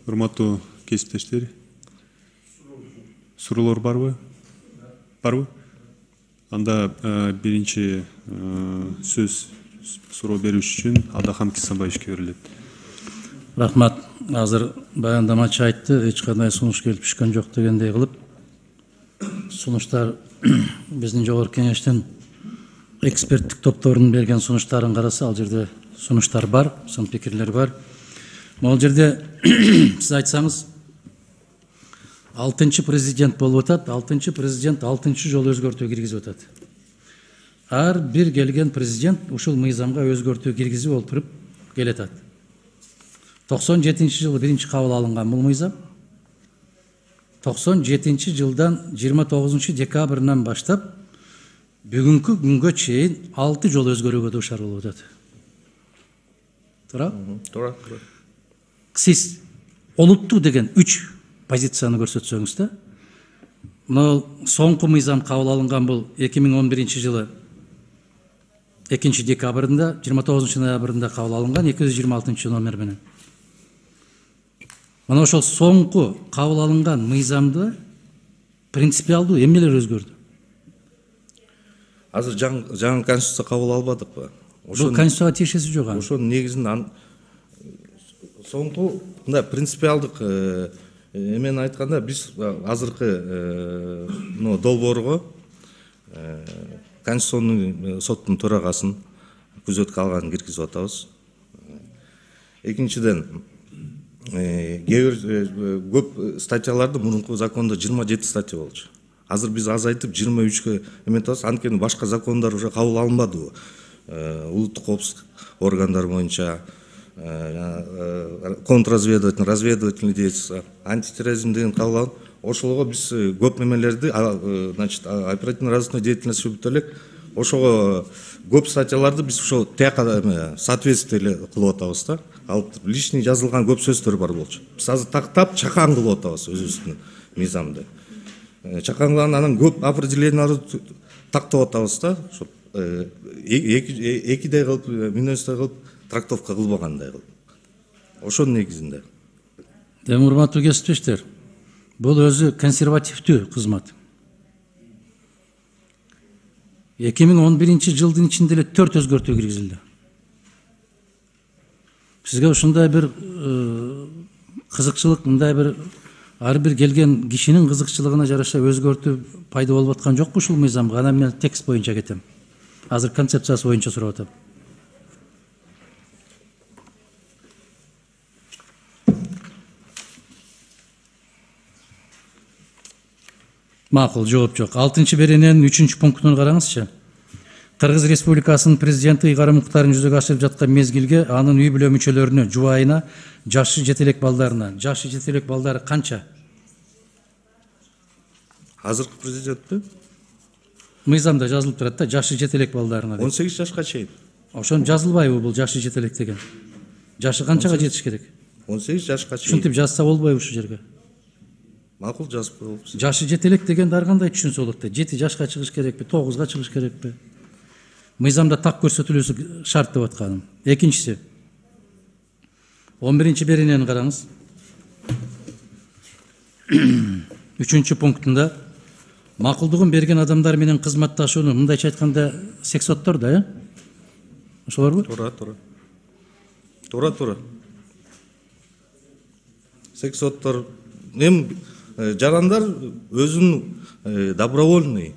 Урматтуу кесиптештер, суроолор барбы? Барбы? Анда биринчи сөз суроо берүүчү үчүн Адахам Кисанбаевичке берилет. Рахмат. Азыр баяндамачы айтты, эч кандай сунуш келип түшкөн жок дегендей кылып. Сунуштар биздин жогорку кеңештин эксперттик топторунун берген сунуштарын караса, ал жерде сунуштар бар, сын пикирлер бар. Ал жерде сиз айтсаңыз, 6-чы президент болуп атат, 6-чы президент 6-чы жолу өзгөртүү киргизип атат. Ар бир келген президент ушул мыйзамга өзгөртүү киргизип олтуруп келетат. 97-ci жылы биринчи кабыл алынган бул мыйзам 97-ci жылдан 29 декабрынан баштап бүгүнкү күнгө чейин 6 жолу өзгөрүүгө дуушар болуп атат. Туура? Туура. Сиз олуттуу деген 3 позицияны көрсөтсөңүз да, мына соңку мыйзам кабыл алынган бул 2011 жылы 2 декабрында, 29 ноябрында кабыл алынган 226 номер менен. Мына ошол соңку кабыл алынган мыйзамды принципиалдуу эмнелер өзгөрдү? Азыр жаңы конституция кабыл албадыкпы? Бул конституцияга тиешеси жок. Ошонун негизинен соңку мындай принципиалдык эмени айтканда, биз азыркы долбоорго Конституционный соттун төрагасын күзөткө алганын киргизип атабыз. Экинчиден, көп статьяларды мурунку закондо 27 статья болчу. Азыр биз азайтып 23-кө эметебиз, анткени башка закондар уже кабыл алынбады. Улуттук коопсуздук органдар боюнча, контрразведывательный, разведывательный деятельность, антитерроризм деген кабыл алынып, ошолго биз көп немелерди, значит, оперативно-розыскной деятельность бүтө элек, ошого көп статьяларды биз ошо тияка соответствие кылып атабыз да. Ал лишний жазылган көп сөздөр бар болчу. Биз азыр тактап чакан кылып атабыз өзүбүздүн мыйзамды. Чаканган анан көп определенияларды тактап атабыз да. Экидей кылып, мүнөздөй кылып трактовка кылбагандай кылып. Ошонун негизинде. Урматтуу кесиптештер, бул өзү консервативдүү кызмат. 2011 жылдын ичинде эле 4 өзгөртүү киргизилди. Сизге ушундай бир кызыкчылык, мындай бир ар бир келген кишинин кызыкчылыгына жараша өзгөртүү пайда болуп аткан жокпу ушул мыйзамга? Анан мен текст боюнча кетем. Азыр концепциясы боюнча сурап атам. Макул, жооп жок. 6-чы берененин 3-чү пунктун караңызчы. Кыргыз Республикасынын президенти ыйгарым укуктарын жүзөгө ашырып жаткан мезгилге анын үй бүлө мүчөлөрүнө, жубайына, жашы жетелек балдарына. Жашы жетелек балдары канча? Азыркы президентти? Мыйзамда жазылып турат да, жашы жетелек балдарына. 18 жашка чейин. Ошон жазылбайбы бул жашы жетелек деген? Жашы канчага жетиш керек? 18 жашка чейин. Ушинтип жазса болбойбу ушул жерге? Макул жазып коелуп. Жашы жетелек дегенди ар кандай түшүнсө болот да. 7 жашка чыгыш керекпи, 9га чыгыш керекпи? Мыйзамда так көрсөтүлүүсү шарт деп атканым. Экинчиси, 11-чи беренени караңыз. 3-чү пунктунда макулдугун берген адамдар менен кызматташууну, мындайча айтканда, сексоттор да, ошолорбу? Туура. Сексоттор, жарандар өзүнүн добровольный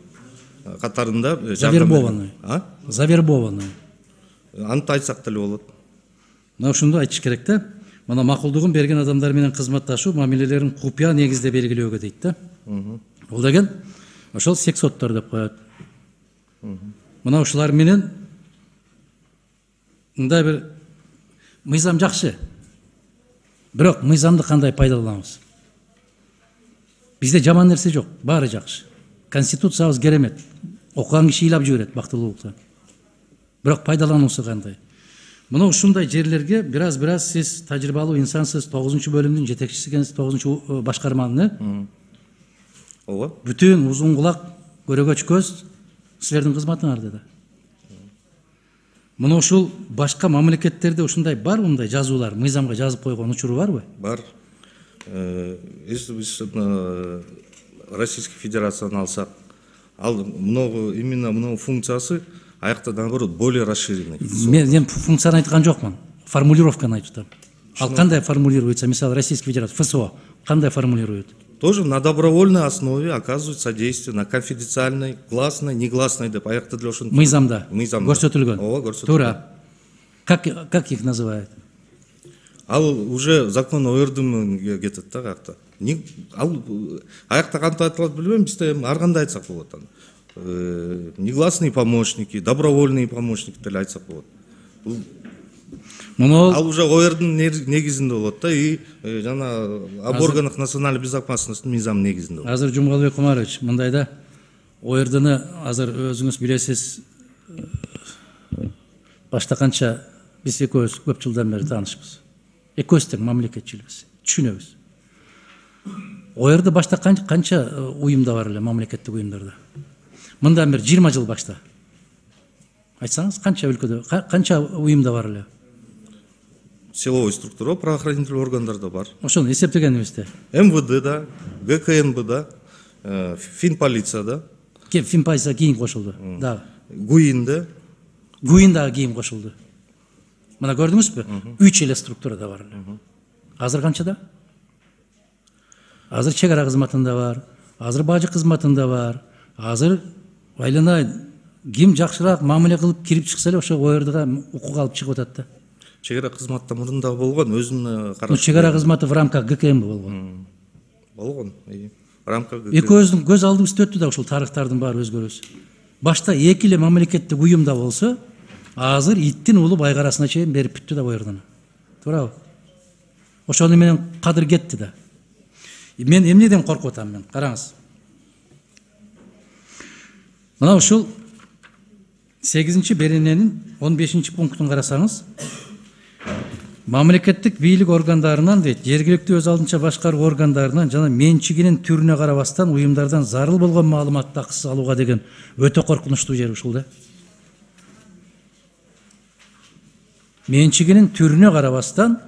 катарында завербованный. Антты айтсак деле болот. Мына ушунду айтыш керек да. Мына макулдугун берген адамдар менен кызматташуу мамилелерин купуя негизде белгилөөгө дейт да. Ол деген ошол сексоттор деп коет. Мына ушулар менен мындай бир мыйзам жакшы. Бирок мыйзамды кандай пайдаланабыз? Бизде жаман нерсе жок, баары жакшы. Конституциябыз керемет. Окуган киши ыйлап жиберет бактылуулукта. Бирок пайдалануусу кандай? Мына ушундай жерлерге бираз сиз тажрыйбалуу инсансыз, 9-чу бөлүмдүн жетекчиси экенсиз, 9-чу башкарманын, Ооба. Бүтүн узун кулак, көрөгөч көз силердин кызматыңарда да. Мына ушул башка мамлекеттерде ушундай бар, мындай жазуулар, мыйзамга жазып койгон учуру барбы? Бар. Если биз Российской Федерацияны алсак, ал именно мынау функциясы аякта наоборот более расширенный. Мен функцияны айткан жокмун, формулировканы айтып атам. Ал кандай формулируется, мисалы Российская Федерация, ФСО кандай формулирует? Тоже на добровольной основе оказывают содействие, на конфиденциальной, гласной, негласной деп аякта деле ошентип. Мыйзамда Мыйзамда. көрсөтүлгөн. Ооба, көрсөтүлгөн. Туура. Как их называют? Ал уже закон ОРД кетет да аякта. Ал аякта кантип айтылат билбейм, бизде ар кандай айтсак болот аны. Негласные помощники, добровольные помощники деп айтсак болот. Ал уже ОРдун негизинде болот да, и жана об органах национальной безопасности мыйзам негизинде болот. Азыр Жумгалбек Кумарович, мындай да, ОРдны азыр өзүңүз билесиз, башта канча биз экөөбүз көп жылдан бери таанышпыз. Экөөбүз тең мамлекетчилбиз, түшүнөбүз. ОРды башта канча уюмда бар эле, мамлекеттик уюмдарда? Мындан бери 20 жыл башта. Айтсаңыз, канча өлкөдө, канча уюмда бар эле? Силовой структура, правоохранительный органдарда бар. Ошону эсептегенибизде. МВД да, ГКНБ да, Финполиция да. Финполиция кийин кошулду. Да. ГУИН да. ГУИН дагы кийин кошулду. Мына көрдүңүзбү? 3 эле структурада бар эле. Азыр канчада? Азыр чек ара кызматында бар, азыр бажы кызматында бар, азыр айлана ким жакшыраак мамиле кылып кирип чыкса эле ошо ОРдга укук алып чыгып атат да. Чек ара кызматта мурунда болгон, өзүнүн карашы. Чек ара кызматы в рамках ГКМ болгон. Болгон. В рамках ГКМ. Экөөбүздүн көз алдыбызда өттү да ушул тарыхтардын баары өзгөрөсү. Башта 2 эле мамлекеттик уюмда болсо, азыр иттин улуу байгарасына чейин берип бүттү да ОРдуну. Туурабы? Ошону менен кадыр кетти да. Мен эмнеден коркуп атам мен? Караңыз. Мына ушул 8-берененин 15-пунктун карасаңыз, мамлекеттик бийлик органдарынан дейт, жергиликтүү өз алдынча башкаруу органдарынан жана менчигинин түрүнө карабастан уюмдардан зарыл болгон маалыматты акысыз алууга деген өтө коркунучтуу жери ушул да. Менчигинин түрүнө карабастан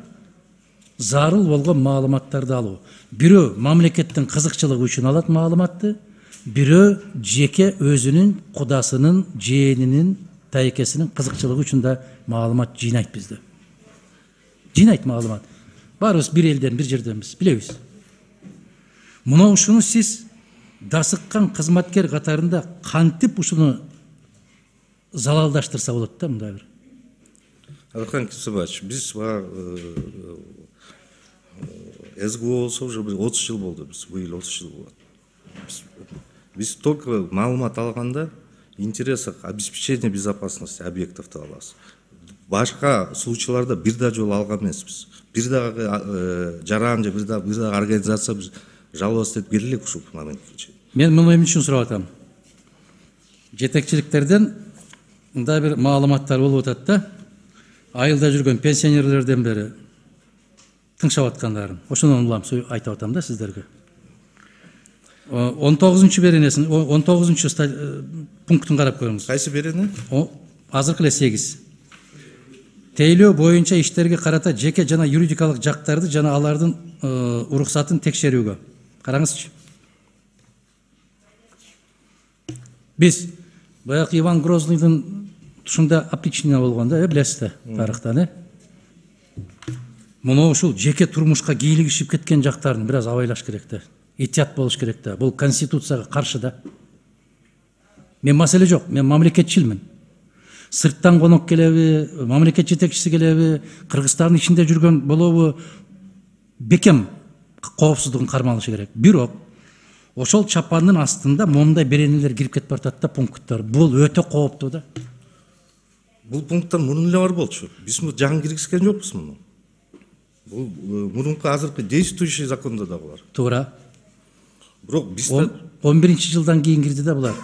зарыл болгон маалыматтарды алуу. Бирөө мамлекеттин кызыкчылыгы үчүн алат маалыматты, бирөө жеке өзүнүн кудасынын, жээнинин, тайкесинин кызыкчылыгы үчүн да маалымат жыйнайт бизде. Жыйнайт маалымат. Баарыбыз бир элден, бир жерденбиз, билебиз. Мына ушуну сиз дасыккан кызматкер катарында кантип ушуну залалдаштырса болот да, мындай бир. Алихан Кесебаевич, биз СГО болсо уже 30 жыл болду, биз быйыл 30 жыл болот. Биз только маалымат алганда интересах обеспечения безопасности объектов алабыз. Башка случайларда бир да жолу алган эмеспиз. Бир дагы жаран же бир дагы организация биз жалоба деп келелик ушул моментке чейин. Мен муну эмне үчүн сурап атам? Жетекчиликтерден мындай бир маалыматтар болуп атат да. Айылда жүргөн пенсионерлерден бери тыңшап аткандарын. Ошону улам айтып атам да сиздерге. 19-беренесин, 19-пунктун карап көрүңүз. Кайсы берене? Азыркы эле 8. Тейлөө боюнча иштерге карата жеке жана юридикалык жактарды жана алардын уруксатын текшерүүгө. Караңызчы. Биз баягы Иван Грозныйдын тушунда опричнина болгон да, билесиз да, тарыхтан, Муну ушул жеке турмушка кийлигишип кеткен жактарын бир аз абайлаш керек да. Этият болуш керек да. Бул конституцияга каршы да. Мен маселе жок, мен мамлекетчилмин. Сырттан конок келеби, мамлекет жетекчиси келеби, Кыргызстандын ичинде жүргөн болобу, бекем коопсуздугун кармалышы керек. Бирок ошол чапандын астында момундай беренелер кирип кетип баратат да, пункттар. Бул өтө кооптуу да. Бул пункттар мурун эле бар болчу. Биз жаңы киргизген жокпуз муну. Бул мурунку азыркы действующий закондо да бар. Туура. Бирок бизде 11-жылдан кийин кирди да булар.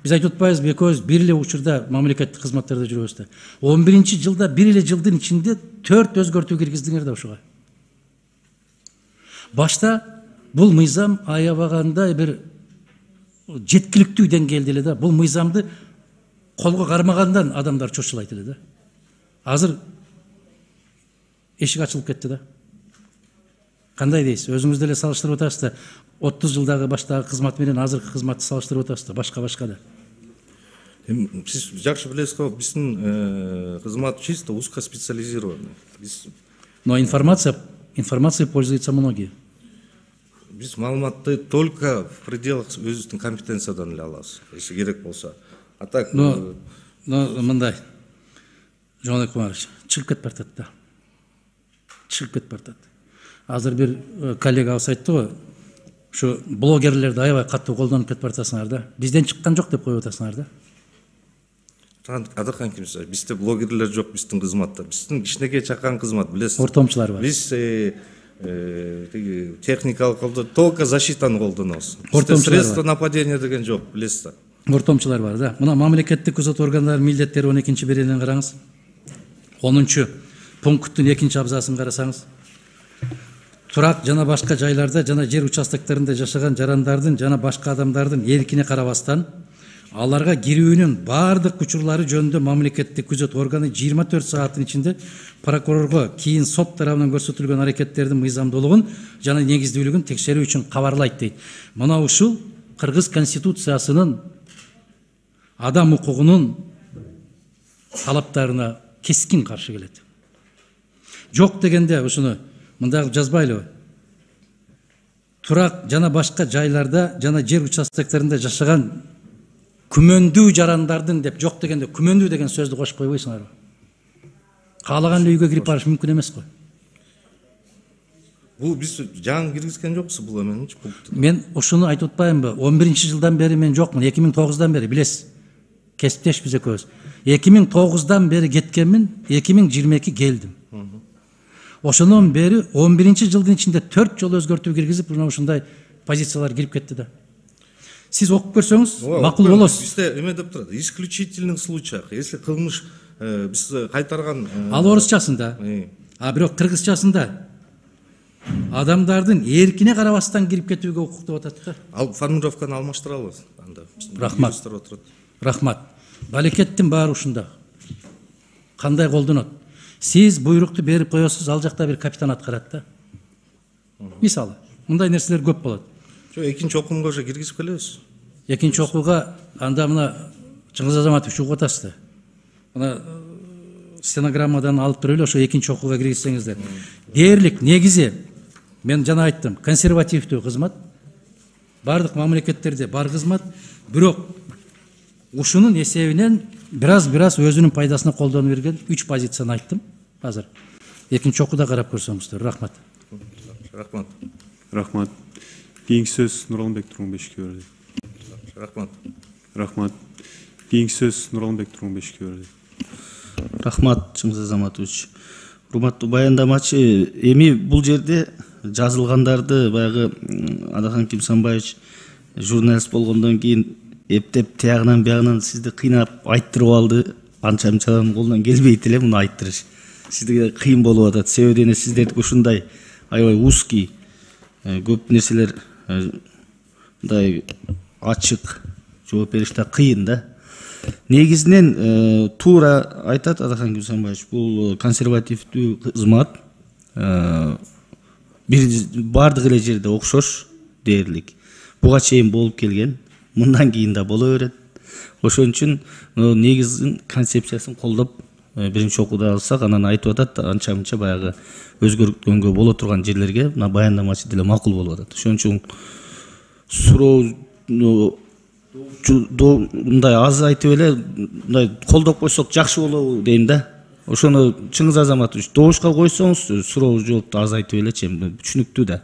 Биз айтып атпайбызбы, экөөбүз бир эле учурда мамлекеттик кызматтарда жүрөбүз да. 11-жылда бир эле жылдын ичинде 4 өзгөртүү киргиздиңер да ушуга. Башта бул мыйзам аябаганда бир жеткиликтүү деңгээлде эле да. Бул мыйзамды колго кармагандан адамдар чочулайт эле да. Азыр эшик ачылып кетти да. Кандай дейсиз? Өзүңүз деле салыштырып атасыз да, 30 жылдагы баштагы кызмат менен азыркы кызматты салыштырып атасыз да, башка да. Сиз жакшы билесиз го, биздин кызмат чисто узкоспециализированный. Но информацией пользуются многие. Биз маалыматты только в пределах өзүбүздүн компетенциядан эле алабыз, если керек болсо. А так Но мындай, Жомарт Кумарович, чыгып кетип баратат да. Чыгып кетип баратат. Азыр бир коллегабыз айтты го, ушу блогерлерди аябай катуу колдонуп кетип баратасыңар да. Бизден чыккан жок деп коюп атасыңар да. Адырхан Кимсович, бизде блогерлер жок, биздин кызматта. Биздин кичинекей чакан кызмат, билесиз. Ортомчулар бар. Биз техникалык колдоо, только защитаны колдонобуз. Средства нападения деген жок, билесиз да. Ортомчулар бар да. Мына мамлекеттик күзөт органдарынын милдеттери 12-беренен караңыз. 10 пункттун 2-абзасын карасаңыз. Турак жана башка жайларда жана жер участоктарында жашаган жарандардын жана башка адамдардын эркине карабастан аларга кирүүнүн баардык учурлары жөнүндө мамлекеттик күзөт органы 24 сааттын ичинде прокурорго кийин сот тарабынан көрсөтүлгөн аракеттердин мыйзамдуулугун жана негиздүүлүгүн текшерүү үчүн кабарлайт дейт. Мына ушул Кыргыз конституциясынын адам укугунун талаптарына кескин каршы келет. Жок дегенде ушуну мындагы жазбайлыбы? Турак жана башка жайларда жана жер участоктарында жашаган күмөндүү жарандардын деп жок дегенде күмөндүү деген сөздү кошуп койбойсуңарбы? Каалаган эле үйгө кирип барыш мүмкүн эмес го. Бул биз жаңы киргизген жоксуз бул эменичи пунктты. Мен ушуну айтып атпаймынбы? 11-жылдан бери мен жокмун, 2009-дан бери билесиз. Кесиптеш биз экөөбүз. 2009-дан бери кеткенмин, 2022 келдим. Ошондон бери 11-жылдын ичинде 4 жолу өзгөртүү киргизип, ушундай позициялар кирип кетти да. Сиз окуп көрсөңүз, макул болосуз. Бизде эме деп турат, исключительных случаях, если кылмыш биз кайтарган. Ал орусчасында. А бирок кыргызчасында адамдардын эркине карабастан кирип кетүүгө укук деп атат да. Ал формулировканы алмаштыралы анда. Рахмат. Рахмат. Балекеттин баары ушунда. Кандай колдонот? Сиз буйрукту берип коесуз, ал жакта бир капитан аткарат да. Мисалы, мындай нерселер көп болот. Жок, экинчи окумга уже киргизип келебиз. Экинчи окууга анда мына Чыңгыз Азаматович угуп атасыз да. Мына стенограммадан алып туруп эле ошо экинчи окууга киргизсеңиздер. Дээрлик негизи мен жана айттым, консервативдүү кызмат, бардык мамлекеттерде бар кызмат, бирок ушунун эсебинен бираз өзүнүн пайдасына колдонуп берген 3 позицияны айттым. Азыр экинчи окууда карап көрсөңүздөр. Рахмат. Рахмат. Рахмат. Кийинки сөз Нуралбек Тургунбешевке берилет. Рахмат. Рахмат. Кийинки сөз Нуралбек Тургунбешевке берилет. Рахмат, Чыңгыз Азаматович. Урматтуу баяндамачы, эми бул жерде жазылгандарды баягы Адахан Кимсанбаевич журналист болгондон кийин эптеп тиягынан биягынан сизди кыйнап айттырып алды. Анча-мынчадан колунан келбейт эле муну айттырыш. Сизге кыйын болуп атат. Себеби дене сиздердики ушундай аябай узкий көп нерселер мындай ачык жооп бериш да кыйын да. Негизинен туура айтат Адахан Кимсанбаевич, бул консервативдүү кызмат бардык эле жерде окшош дээрлик. Буга чейин болуп келген, мындан кийин да боло берет. Ошон үчүн негизин концепциясын колдоп биринчи окууда алсак, анан айтып атат, анча-мынча баягы өзгөрткөнгө боло турган жерлерге мына баяндамачы деле макул болуп атат. Ошон үчүн суроону мындай аз айтып эле мындай колдоп койсок жакшы болобу дейм да. Ошону Чыңгыз Азаматович добушка койсоңуз суроо жоопту аз айтып элечи, түшүнүктүү да.